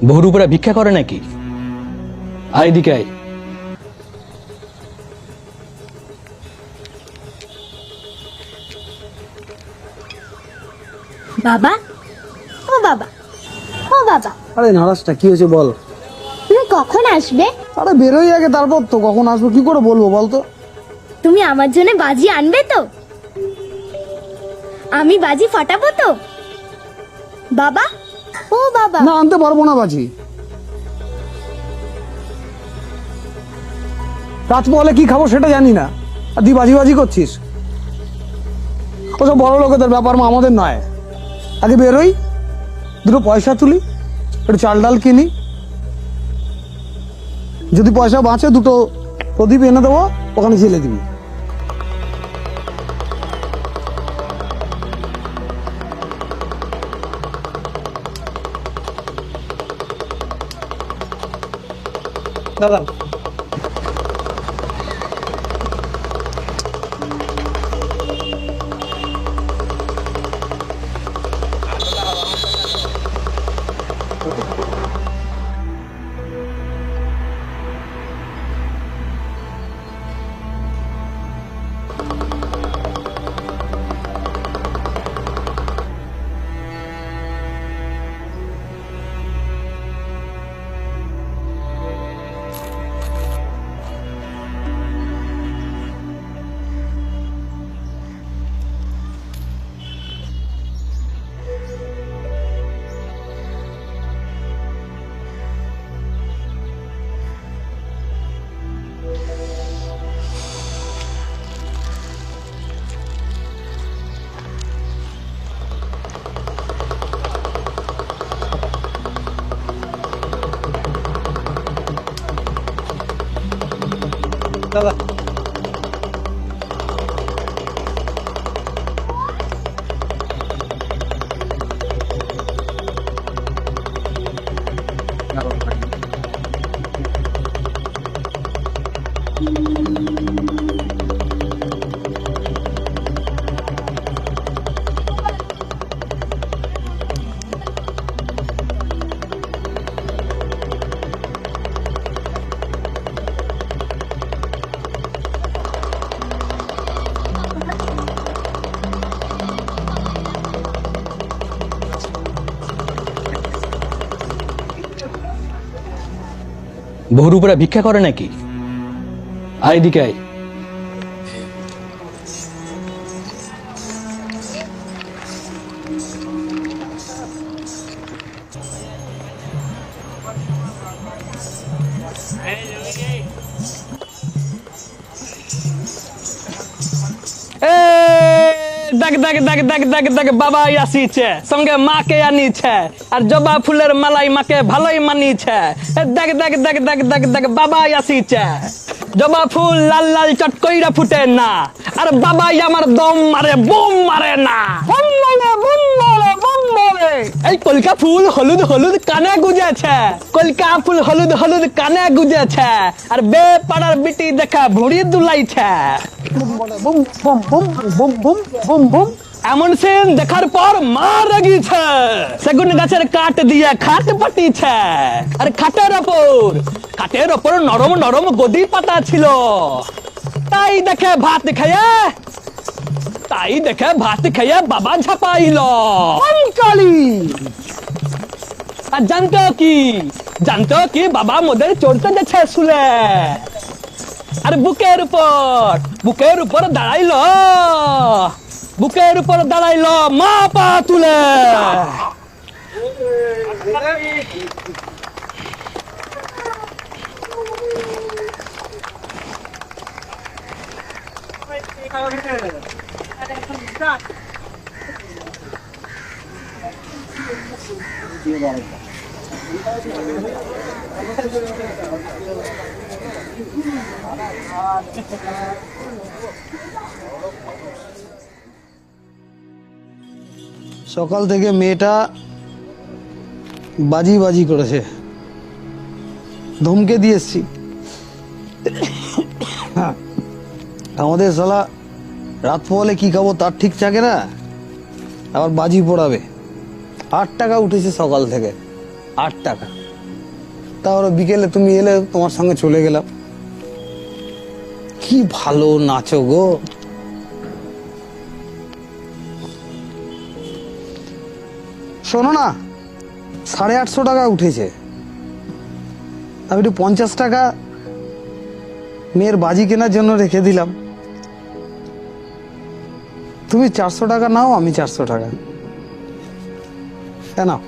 বহুর উপরে ভিক্ষা করে নাকি? আয় দিকে আয়। বাবা, ও বাবা, ও বাবা, আরে নারাজটা কি হয়েছে বল? তুমি কখন আসবে? আরে বেরোই আগে, তারপর তো কখন আসবো কি করে বলবো বলতো? তুমি আমার জন্য বাজি আনবে তো? আমি বাজি ফাটাবো তো? বাবা, ও বাবা, না, আনতে পারবো না বাজি। রাত বলে কি খাবো সেটা জানি না, আর তুই বাজি বাজি করছিস। ওসব বড় লোকেদের ব্যাপার, মা আমাদের নয়। আগে বেরোই, দুটো পয়সা তুলি, একটু চাল ডাল কিনি, যদি পয়সা বাঁচে দুটো প্রদীপ এনে দেবো, ওখানে জেলে দিবি। দাদা দাদা বহুর উপরে ভিক্ষা করে নাকি? আয় দিকে আয়। দেখ দেখ দেখ দেখ দেখ দেখ বাবা আসিছে, সঙ্গে মাকে আনিছে, আর জবা ফুলের মালাই মাকে ভালোই মানিছে। দেখ দেখ দেখ দেখ দেখ দেখ বাবা আসিছে। জবা ফুল লাল লাল চটকইরা ফুটে না, আর বাবাই আমার দম মারে, বুম মারে না। বুম মারে, বুম মারে, বুম মারে। এই কলকা ফুল হলুদ হলুদ কানে গুজেছে, কলকা ফুল হলুদ হলুদ কানে গুজেছে, আর বে পাড়ার বিটি দেখা ভুঁড়ি দুলাইছে। Boom boom boom boom boom boom boom. এমন সিন দেখার পর মা রাগিছে, সেগুন গাছের কাঠ দিয়ে খাট পাটিছে, আর খাটের ওপর নরম নরম গদি পাতা ছিল। তাই দেখে ভাত খেয়ে বাবা ঝাপাইল। কালী, আর জানতো কি বাবা মোদের চড়তে যাচ্ছে শুলে, আর বুকের উপর দাঁড়াইলো মা পা তুলে। সকাল থেকে মেয়েটা বাজি বাজি করেছে, ধমকে দিয়ে এসছি। আমাদের শালা রাত পোহালে কি খাবো তার ঠিক থাকে না, আবার বাজি পড়াবে। 8 টাকা উঠেছে সকাল থেকে, 8 টাকা। তারপরে বিকেলে তুমি এলে, তোমার সঙ্গে চলে গেলাম। কি ভালো নাচো গো। শোনো না, 850 টাকা উঠেছে। আমি একটু 50 টাকা মেয়ের বাজি কেনার জন্য রেখে দিলাম। তুমি 400 টাকা নাও, আমি 400 টাকা। নাও।